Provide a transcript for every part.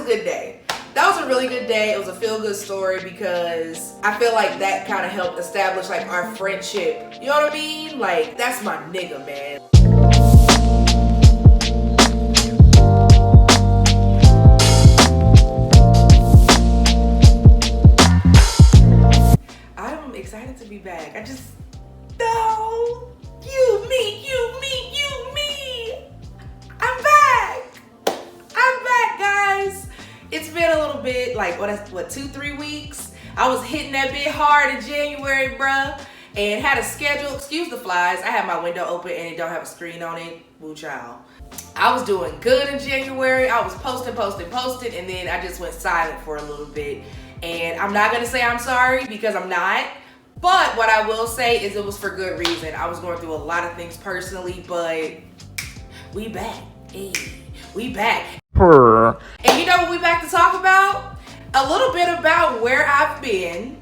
good day. That was a really good day. It was a feel-good story because I feel like that kind of helped establish like our friendship. You know what I mean? Like, that's my nigga, man. I'm excited to be back. No, you, me. I'm back, guys. It's been a little bit, like, what, 2-3 weeks? I was hitting that bit hard in January, bruh, and had a schedule. Excuse the flies. I had my window open and it don't have a screen on it. Woo child. I was doing good in January. I was posting, and then I just went silent for a little bit. And I'm not gonna say I'm sorry because I'm not. But what I will say is it was for good reason. I was going through a lot of things personally, but we back. Hey, we back. And you know what we back to talk about? A little bit about where I've been,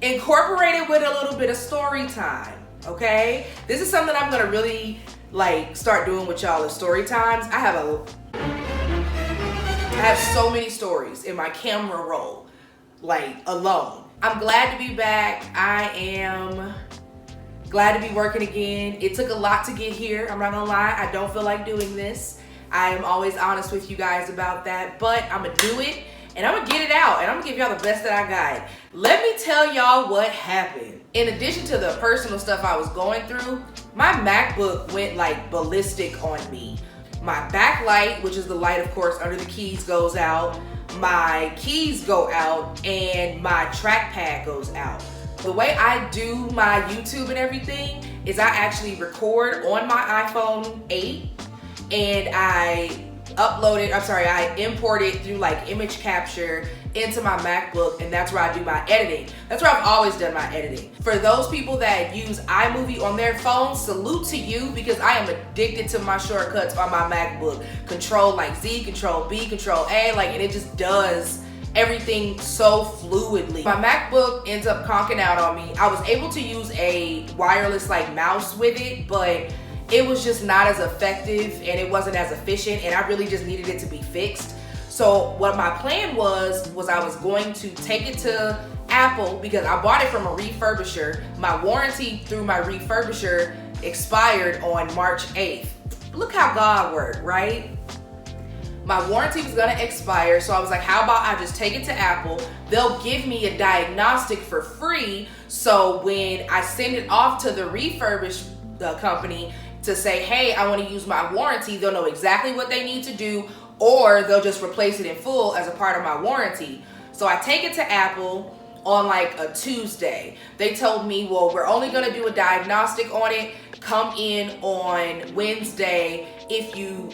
incorporated with a little bit of story time, okay? This is something I'm gonna really like start doing with y'all, is story times. I have so many stories in my camera roll, like alone. I'm glad to be back. I am glad to be working again. It took a lot to get here. I'm not gonna lie, I don't feel like doing this. I am always honest with you guys about that, but I'm gonna do it and I'm gonna get it out and I'm gonna give y'all the best that I got. Let me tell y'all what happened. In addition to the personal stuff I was going through, my MacBook went like ballistic on me. My backlight, which is the light of course under the keys, goes out. My keys go out and my trackpad goes out. The way I do my YouTube and everything is I actually record on my iPhone 8 and I import it through like image capture into my MacBook, and that's where I do my editing. That's where I've always done my editing. For those people that use iMovie on their phones, salute to you, because I am addicted to my shortcuts on my MacBook. Control like Z, Control B, Control A, like, and it just does everything so fluidly. My MacBook ends up conking out on me. I was able to use a wireless like mouse with it, but it was just not as effective and it wasn't as efficient, and I really just needed it to be fixed. So what my plan was I was going to take it to Apple because I bought it from a refurbisher. My warranty through my refurbisher expired on March 8th. Look how God worked, right? My warranty was gonna expire, so I was like, how about I just take it to Apple? They'll give me a diagnostic for free, so when I send it off to the refurbished company to say, hey, I wanna use my warranty, they'll know exactly what they need to do, or they'll just replace it in full as a part of my warranty. So I take it to Apple on like a Tuesday. They told me, well, we're only gonna do a diagnostic on it. Come in on Wednesday if you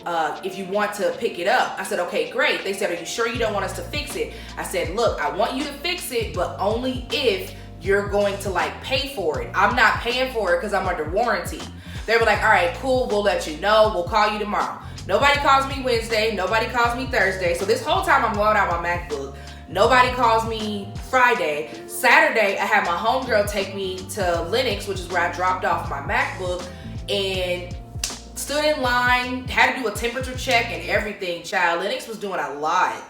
want to pick it up. I said, okay, great. They said, are you sure you don't want us to fix it? I said, look, I want you to fix it, but only if you're going to like pay for it. I'm not paying for it because I'm under warranty. They were like, all right, cool, we'll let you know. We'll call you tomorrow. Nobody calls me Wednesday. Nobody calls me Thursday. So this whole time I'm blowing out my MacBook. Nobody calls me Friday. Saturday, I had my homegirl take me to Linux, which is where I dropped off my MacBook, and stood in line, had to do a temperature check and everything. Child, Linux was doing a lot.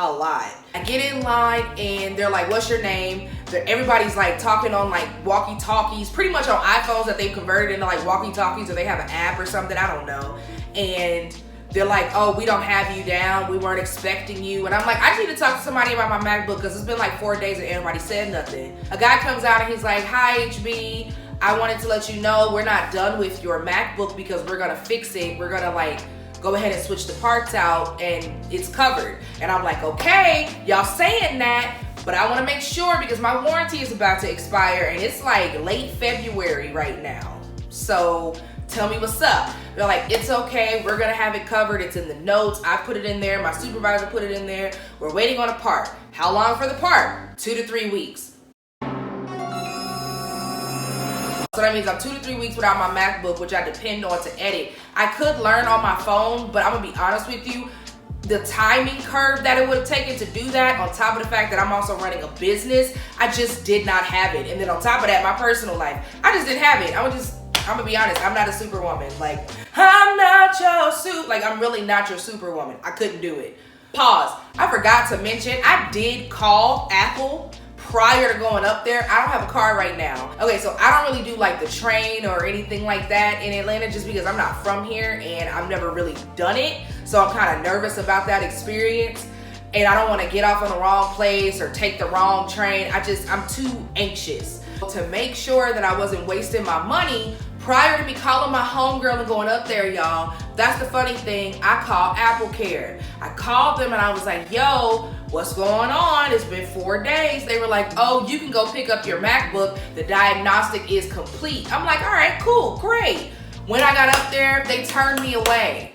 I get in line and they're like, what's your name? Everybody's like talking on like walkie-talkies, pretty much on iPhones that they've converted into like walkie-talkies, or they have an app or something, I don't know. And they're like, oh, we don't have you down. We weren't expecting you. And I'm like, I just need to talk to somebody about my MacBook because it's been like 4 days and everybody said nothing. A guy comes out and he's like, hi, HB. I wanted to let you know we're not done with your MacBook because we're going to fix it. We're going to like go ahead and switch the parts out and it's covered. And I'm like, okay, y'all saying that, but I want to make sure because my warranty is about to expire and it's like late February right now. So tell me what's up. They're like, it's okay, we're gonna have it covered. It's in the notes. I put it in there. My supervisor put it in there. We're waiting on a part. How long for the part? 2 to 3 weeks. So that means I'm 2 to 3 weeks without my MacBook, which I depend on to edit. I could learn on my phone, but I'm gonna be honest with you, the timing curve that it would have taken to do that, on top of the fact that I'm also running a business, I just did not have it. And then on top of that, my personal life, I just didn't have it. I'm gonna be honest, I'm not a superwoman. Like, I'm not your like, I'm really not your superwoman. I couldn't do it. Pause. I forgot to mention, I did call Apple prior to going up there. I don't have a car right now. Okay, so I don't really do like the train or anything like that in Atlanta just because I'm not from here and I've never really done it. So I'm kind of nervous about that experience. And I don't want to get off on the wrong place or take the wrong train. I'm too anxious. To make sure that I wasn't wasting my money, prior to me calling my homegirl and going up there, y'all, that's the funny thing, I called AppleCare. I called them and I was like, yo, what's going on? It's been 4 days. They were like, oh, you can go pick up your MacBook. The diagnostic is complete. I'm like, all right, cool, great. When I got up there, they turned me away.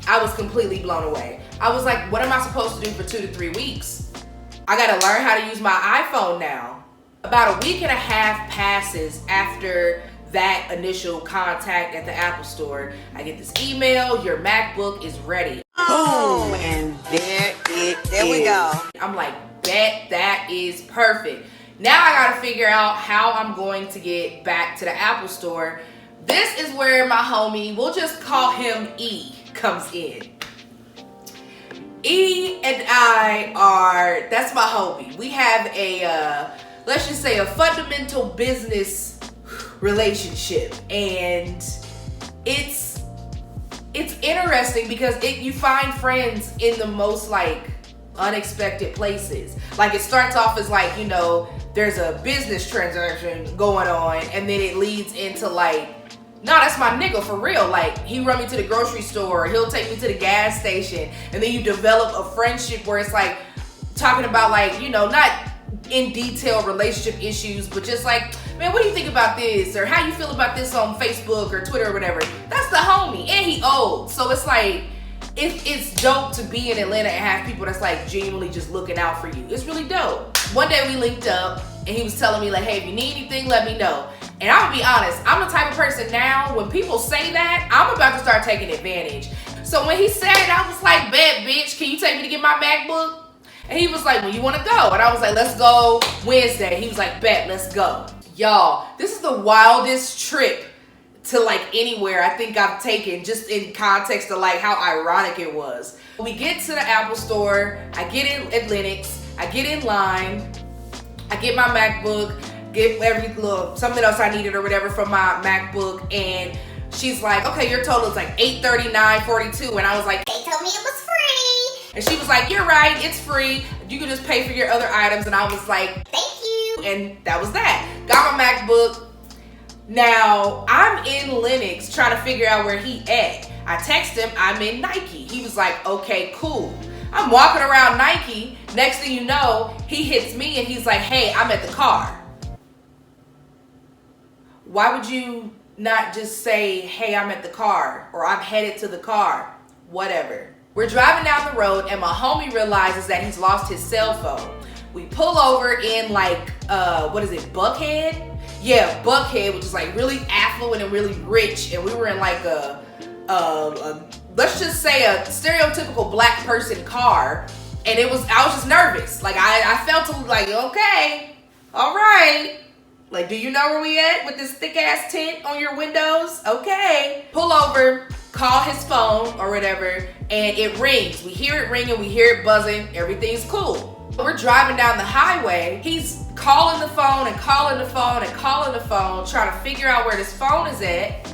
I was completely blown away. I was like, what am I supposed to do for 2 to 3 weeks? I gotta learn how to use my iPhone now. About a week and a half passes after that initial contact at the Apple Store. I get this email, your MacBook is ready. Boom, and there we go. I'm like, bet, that is perfect. Now I gotta figure out how I'm going to get back to the Apple Store. This is where my homie, we'll just call him E, comes in. E and I that's my homie. We have a, let's just say a fundamental business relationship. And it's interesting because you find friends in the most like unexpected places. Like it starts off as like, you know, there's a business transaction going on and then it leads into like, no, that's my nigga for real. Like he run me to the grocery store, he'll take me to the gas station, and then you develop a friendship where it's like talking about like, you know, not in detail relationship issues, but just like, man, what do you think about this? Or how you feel about this on Facebook or Twitter or whatever. That's the homie, and he old. So it's like, it's dope to be in Atlanta and have people that's like genuinely just looking out for you. It's really dope. One day we linked up and he was telling me like, hey, if you need anything, let me know. And I'm gonna be honest, I'm the type of person now, when people say that, I'm about to start taking advantage. So when he said it, I was like, bet, bitch, can you take me to get my MacBook? And he was like, well, you wanna go? And I was like, let's go Wednesday. He was like, bet, let's go. Y'all, this is the wildest trip to like anywhere I think I've taken, just in context of like how ironic it was. We get to the Apple Store, I get in at Linux, I get in line, I get my MacBook, get every little something else I needed or whatever from my MacBook, and she's like, okay, your total is like $839.42, and I was like, They told me it was free. and she was like, you're right, it's free, you can just pay for your other items, and I was like, Thank you. and that was that. Got my MacBook. Now I'm in Linux trying to figure out where he at. I text him, I'm in Nike. He was like, okay, cool. I'm walking around Nike. Next thing you know, he hits me and he's like, hey, I'm at the car. Why would you not just say, hey, I'm at the car, or I'm headed to the car? Whatever. We're driving down the road and my homie realizes that he's lost his cell phone. We pull over in like, what is it, Buckhead? Yeah, Buckhead, which is like really affluent and really rich. And we were in like a let's just say a stereotypical black person car. And I was just nervous. Like I felt like, okay, all right. Like, do you know where we at with this thick ass tint on your windows? Okay. Pull over, call his phone or whatever, and it rings. We hear it ringing, we hear it buzzing, everything's cool. We're driving down the highway. He's calling the phone and calling the phone and calling the phone, trying to figure out where this phone is at,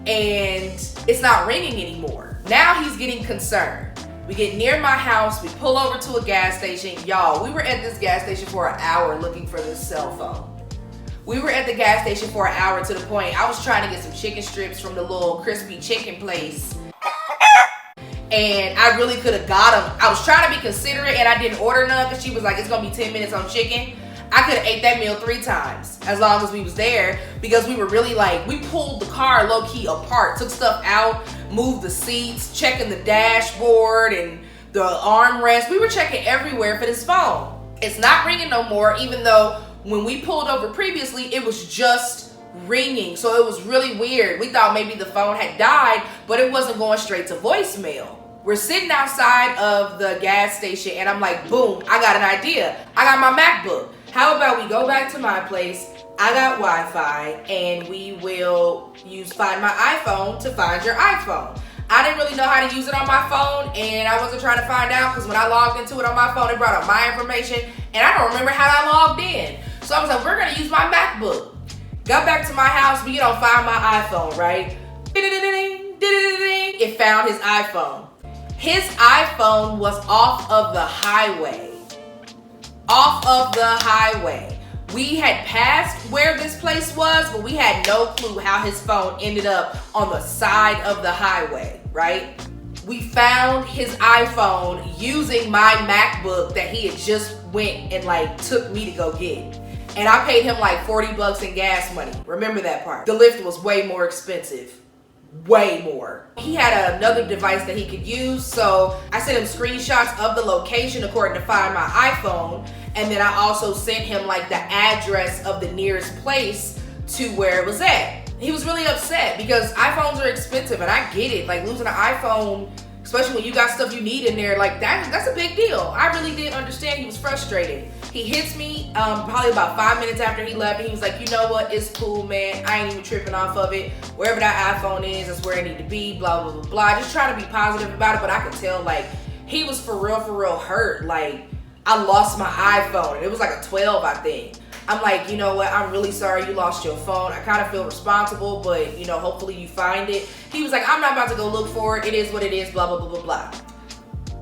and it's not ringing anymore. Now he's getting concerned. We get near my house, we pull over to a gas station. Y'all, we were at this gas station for an hour looking for this cell phone. We were at the gas station for an hour to the point I was trying to get some chicken strips from the little crispy chicken place. And I really could have got them. I was trying to be considerate and I didn't order none because she was like, it's gonna be 10 minutes on chicken. I could have ate that meal 3 times as long as we was there, because we were really like, we pulled the car low-key apart, took stuff out, moved the seats, checking the dashboard and the armrest. We were checking everywhere for this phone. It's not ringing no more, even though when we pulled over previously, it was just ringing. So it was really weird. We thought maybe the phone had died, but it wasn't going straight to voicemail. We're sitting outside of the gas station and I'm like, boom, I got an idea. I got my MacBook. How about we go back to my place, I got Wi-Fi, and we will use Find My iPhone to find your iPhone. I didn't really know how to use it on my phone, and I wasn't trying to find out because when I logged into it on my phone, it brought up my information, and I don't remember how I logged in. So I was like, we're gonna use my MacBook. Got back to my house, we get on Find My iPhone, right? It found his iPhone. His iPhone was off of the highway. Off of the highway. We had passed where this place was, but we had no clue how his phone ended up on the side of the highway, right? We found his iPhone using my MacBook that he had just went and like took me to go get. And I paid him like 40 bucks in gas money. Remember that part. The Lyft was way more expensive. Way more. He had another device that he could use, so I sent him screenshots of the location according to Find My iPhone, and then I also sent him like the address of the nearest place to where it was at. He was really upset because iPhones are expensive, and I get it. Like losing an iPhone, especially when you got stuff you need in there, like that's a big deal. I really did understand he was frustrated. He hits me probably about 5 minutes after he left, and he was like, you know what, it's cool, man. I ain't even tripping off of it. Wherever that iPhone is, that's where it need to be, blah, blah, blah, blah. Just trying to be positive about it, but I could tell, like, he was for real hurt. Like, I lost my iPhone, and it was like a 12, I think. I'm like, you know what, I'm really sorry you lost your phone. I kind of feel responsible, but, you know, hopefully you find it. He was like, I'm not about to go look for it. It is what it is, blah, blah, blah, blah, blah.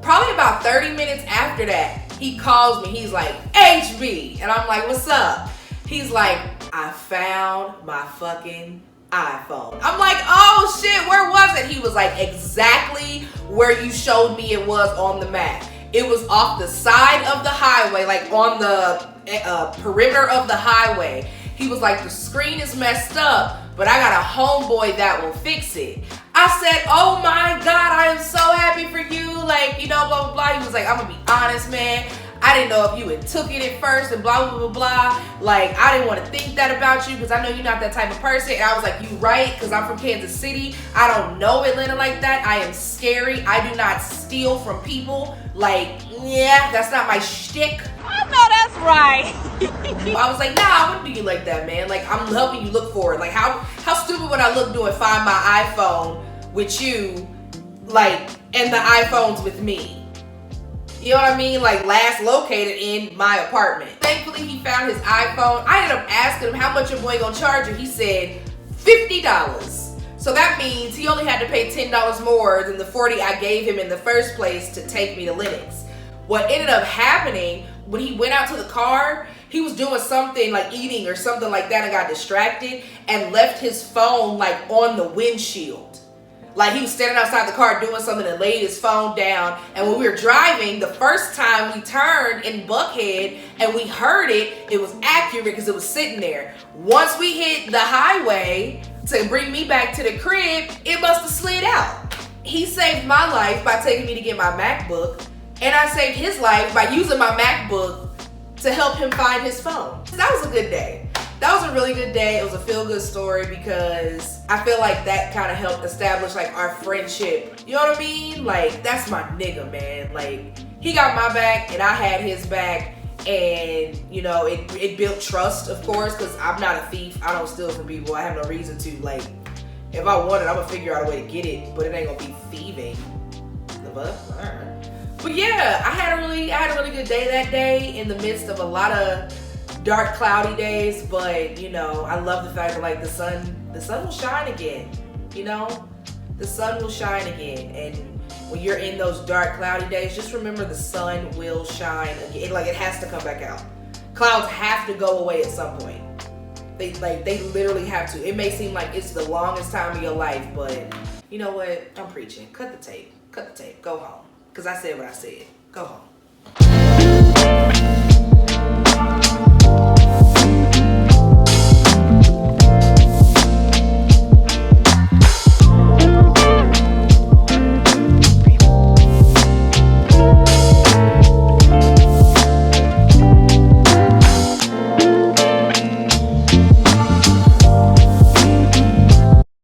Probably about 30 minutes after that, he calls me. He's like, HB. And I'm like, what's up? He's like, I found my fucking iPhone. I'm like, oh shit, where was it? He was like, exactly where you showed me it was on the map. It was off the side of the highway, like on the perimeter of the highway. He was like, the screen is messed up, but I got a homeboy that will fix it. I said, oh my God, I am so happy for you. Like, you know, blah, blah, blah. He was like, I'm gonna be honest, man. I didn't know if you had took it at first and blah, blah, blah, blah. Like, I didn't want to think that about you because I know you're not that type of person. And I was like, you right, because I'm from Kansas City. I don't know Atlanta like that. I am scary. I do not steal from people. Like, yeah, that's not my shtick. I know that's right. I was like, nah, I wouldn't do you like that, man. Like, I'm helping you look for it. Like, how stupid would I look doing Find My iPhone with you, like, and the iPhones with me? You know what I mean? Like, last located in my apartment. Thankfully, he found his iPhone. I ended up asking him how much your boy gonna charge you. He said $50. So that means he only had to pay $10 more than the $40 I gave him in the first place to take me to Lenox. What ended up happening, when he went out to the car, he was doing something like eating or something like that and got distracted and left his phone like on the windshield. Like he was standing outside the car doing something and laid his phone down. And when we were driving, the first time we turned in Buckhead and we heard it, it was accurate because it was sitting there. Once we hit the highway to bring me back to the crib, it must have slid out. He saved my life by taking me to get my MacBook, and I saved his life by using my MacBook to help him find his phone. That was a good day. That was a really good day. It was a feel-good story because I feel like that kind of helped establish like our friendship. You know what I mean? Like, that's my nigga, man. Like, he got my back and I had his back, and you know, it built trust, of course, because I'm not a thief. I don't steal from people. I have no reason to. Like, if I want it, I'm gonna figure out a way to get it, but it ain't gonna be thieving. The fuck? All right. But yeah, I had a really good day that day in the midst of a lot of dark, cloudy days. But you know, I love the fact that like the sun will shine again. You know, the sun will shine again. And when you're in those dark, cloudy days, just remember the sun will shine again. Like, it has to come back out. Clouds have to go away at some point. They literally have to. It may seem like it's the longest time of your life, but you know what? I'm preaching. Cut the tape. Cut the tape. Go home. Because I said what I said. Go home.